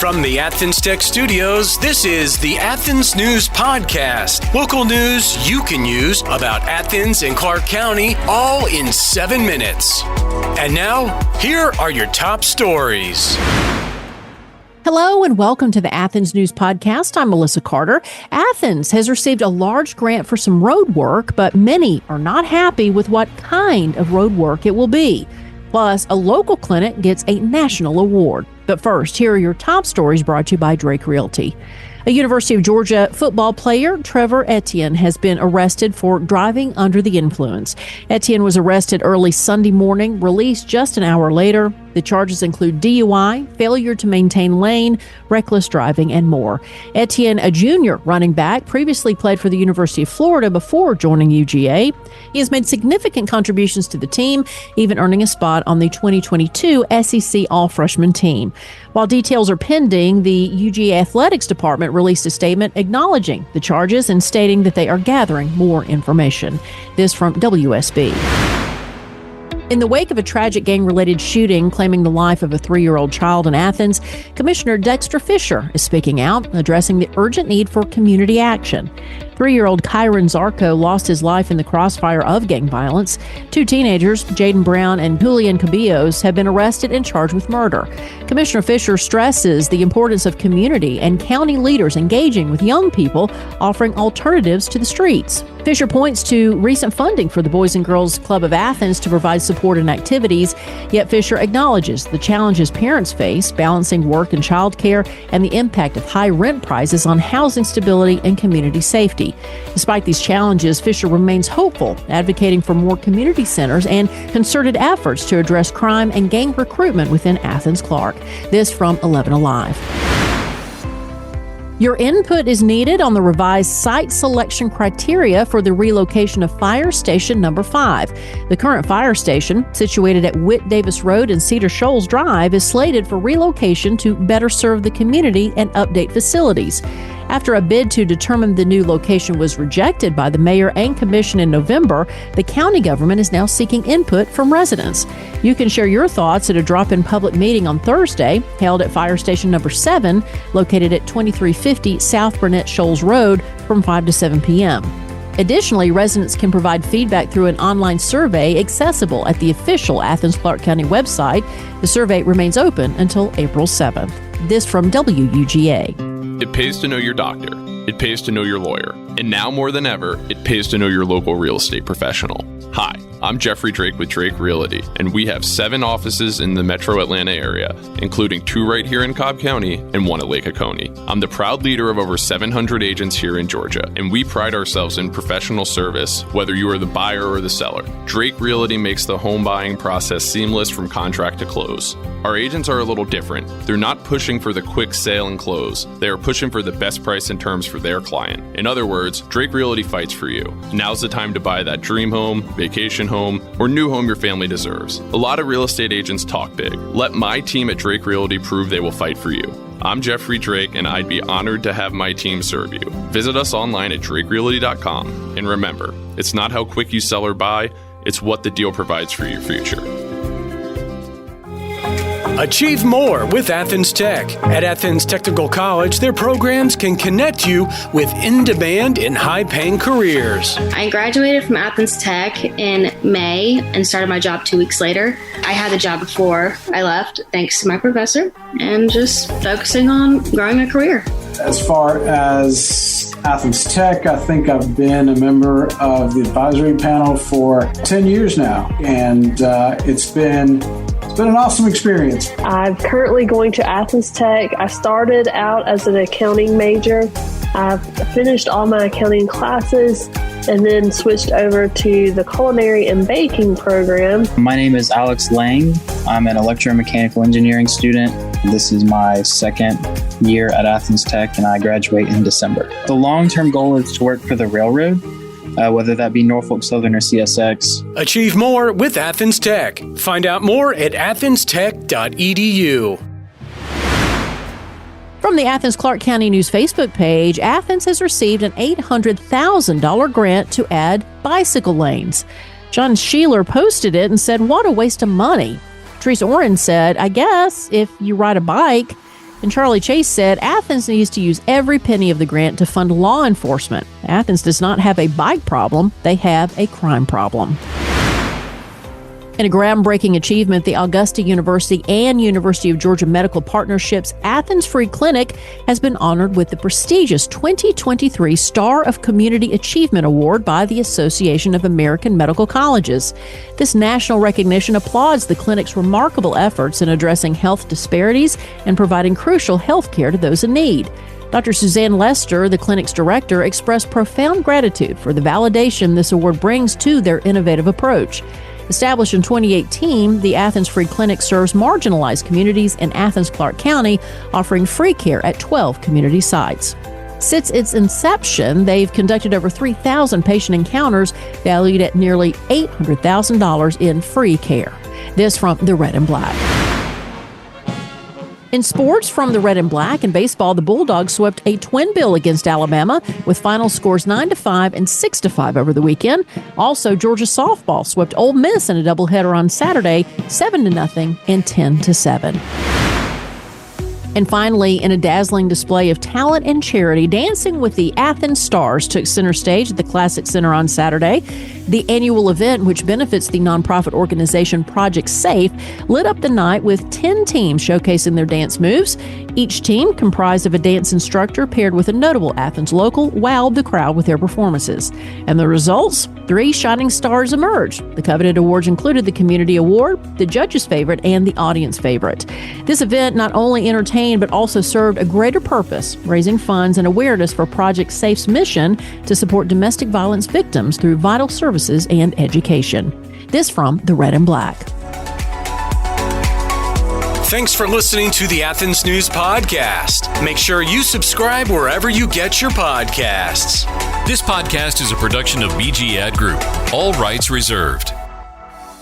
From the Athens Tech Studios, this is the Athens News Podcast. Local news you can use about Athens and Clark County, all in 7 minutes. And now, here are your top stories. Hello and welcome to the Athens News Podcast. I'm Melissa Carter. Athens has received a large grant for some road work, but many are not happy with what kind of road work it will be. Plus, a local clinic gets a national award. But first, here are your top stories brought to you by Drake Realty. A University of Georgia football player, Trevor Etienne, has been arrested for driving under the influence. Etienne was arrested early Sunday morning, released just an hour later. The charges include DUI, failure to maintain lane, reckless driving, and more. Etienne, a junior running back, previously played for the University of Florida before joining UGA. He has made significant contributions to the team, even earning a spot on the 2022 SEC All-Freshman team. While details are pending, the UGA Athletics Department released a statement acknowledging the charges and stating that they are gathering more information. This from WSB. In the wake of a tragic gang-related shooting claiming the life of a 3-year-old child in Athens, Commissioner Dexter Fisher is speaking out, addressing the urgent need for community action. 3-year-old Kyron Zarko lost his life in the crossfire of gang violence. 2 teenagers, Jaden Brown and Julian Cabillos, have been arrested and charged with murder. Commissioner Fisher stresses the importance of community and county leaders engaging with young people, offering alternatives to the streets. Fisher points to recent funding for the Boys and Girls Club of Athens to provide support and activities, yet Fisher acknowledges the challenges parents face balancing work and childcare and the impact of high rent prices on housing stability and community safety. Despite these challenges, Fisher remains hopeful, advocating for more community centers and concerted efforts to address crime and gang recruitment within Athens-Clark. This from 11 Alive. Your input is needed on the revised site selection criteria for the relocation of Fire Station Number 5. The current fire station, situated at Whit Davis Road and Cedar Shoals Drive, is slated for relocation to better serve the community and update facilities. After a bid to determine the new location was rejected by the mayor and commission in November, the county government is now seeking input from residents. You can share your thoughts at a drop-in public meeting on Thursday, held at Fire Station Number 7, located at 2350 South Burnett Shoals Road, from 5 to 7 p.m. Additionally, residents can provide feedback through an online survey accessible at the official Athens-Clark County website. The survey remains open until April 7th. This from WUGA. It pays to know your doctor. It pays to know your lawyer. And now more than ever, it pays to know your local real estate professional. Hi, I'm Jeffrey Drake with Drake Realty, and we have 7 offices in the metro Atlanta area, including 2 right here in Cobb County and 1 at Lake Oconee. I'm the proud leader of over 700 agents here in Georgia, and we pride ourselves in professional service, whether you are the buyer or the seller. Drake Realty makes the home buying process seamless from contract to close. Our agents are a little different. They're not pushing for the quick sale and close. They are pushing for the best price and terms for their client. In other words, Drake Realty fights for you. Now's the time to buy that dream home, vacation home, or new home your family deserves. A lot of real estate agents talk big. Let my team at Drake Realty prove they will fight for you. I'm Jeffrey Drake, and I'd be honored to have my team serve you. Visit us online at drakerealty.com. And remember, it's not how quick you sell or buy, it's what the deal provides for your future. Achieve more with Athens Tech. At Athens Technical College, their programs can connect you with in-demand and high-paying careers. I graduated from Athens Tech in May and started my job 2 weeks later. I had the job before I left, thanks to my professor, and just focusing on growing a career. As far as Athens Tech, I think I've been a member of the advisory panel for 10 years now, and it's been an awesome experience. I'm currently going to Athens Tech. I started out as an accounting major. I've finished all my accounting classes and then switched over to the culinary and baking program. My name is Alex Lang. I'm an electromechanical engineering student. This is my second year at Athens Tech, and I graduate in December. The long-term goal is to work for the railroad, whether that be Norfolk Southern or CSX. Achieve more with Athens Tech. Find out more at athenstech.edu. From the Athens-Clark County News Facebook page, Athens has received an $800,000 grant to add bicycle lanes. John Sheeler posted it and said, "What a waste of money." Teresa Oren said, "I guess if you ride a bike, And Charlie Chase said Athens needs to use every penny of the grant to fund law enforcement. Athens does not have a bike problem, they have a crime problem. In a groundbreaking achievement, the Augusta University and University of Georgia Medical Partnership's Athens Free Clinic has been honored with the prestigious 2023 Star of Community Achievement Award by the Association of American Medical Colleges. This national recognition applauds the clinic's remarkable efforts in addressing health disparities and providing crucial health care to those in need. Dr. Suzanne Lester, the clinic's director, expressed profound gratitude for the validation this award brings to their innovative approach. Established in 2018, the Athens Free Clinic serves marginalized communities in Athens-Clarke County, offering free care at 12 community sites. Since its inception, they've conducted over 3,000 patient encounters valued at nearly $800,000 in free care. This from the Red and Black. In sports, from the Red and Black, in baseball, the Bulldogs swept a twin bill against Alabama with final scores 9-5 and 6-5 over the weekend. Also, Georgia softball swept Ole Miss in a doubleheader on Saturday, 7-0 and 10-7. And finally, in a dazzling display of talent and charity, Dancing with the Athens Stars took center stage at the Classic Center on Saturday. The annual event, which benefits the nonprofit organization Project Safe, lit up the night with 10 teams showcasing their dance moves. Each team, comprised of a dance instructor paired with a notable Athens local, wowed the crowd with their performances. And the results? 3 shining stars emerged. The coveted awards included the Community Award, the Judge's Favorite, and the Audience Favorite. This event not only entertained but also served a greater purpose, raising funds and awareness for Project Safe's mission to support domestic violence victims through vital services and education. This from the Red and Black. Thanks for listening to the Athens News Podcast. Make sure you subscribe wherever you get your podcasts. This podcast is a production of BG Ad Group. All rights reserved.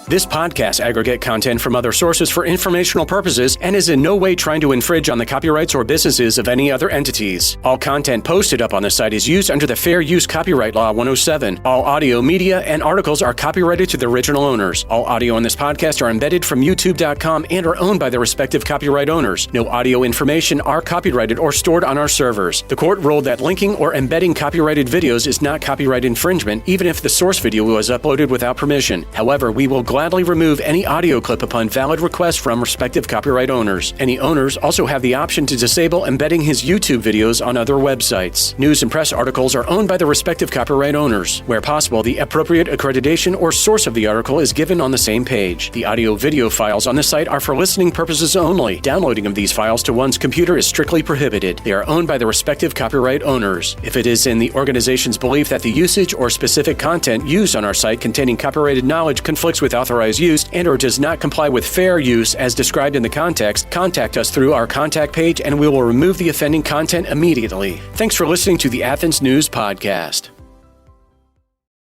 This podcast aggregate content from other sources for informational purposes and is in no way trying to infringe on the copyrights or businesses of any other entities. All content posted up on the site is used under the Fair Use Copyright Law 107. All audio, media, and articles are copyrighted to the original owners. All audio on this podcast are embedded from YouTube.com and are owned by their respective copyright owners. No audio information are copyrighted or stored on our servers. The court ruled that linking or embedding copyrighted videos is not copyright infringement, even if the source video was uploaded without permission. However, we will gladly remove any audio clip upon valid request from respective copyright owners. Any owners also have the option to disable embedding his YouTube videos on other websites. News and press articles are owned by the respective copyright owners. Where possible, the appropriate accreditation or source of the article is given on the same page. The audio-video files on the site are for listening purposes only. Downloading of these files to one's computer is strictly prohibited. They are owned by the respective copyright owners. If it is in the organization's belief that the usage or specific content used on our site containing copyrighted knowledge conflicts with authorized use and or does not comply with fair use as described in the context, contact us through our contact page and we will remove the offending content immediately. Thanks for listening to the Athens News Podcast.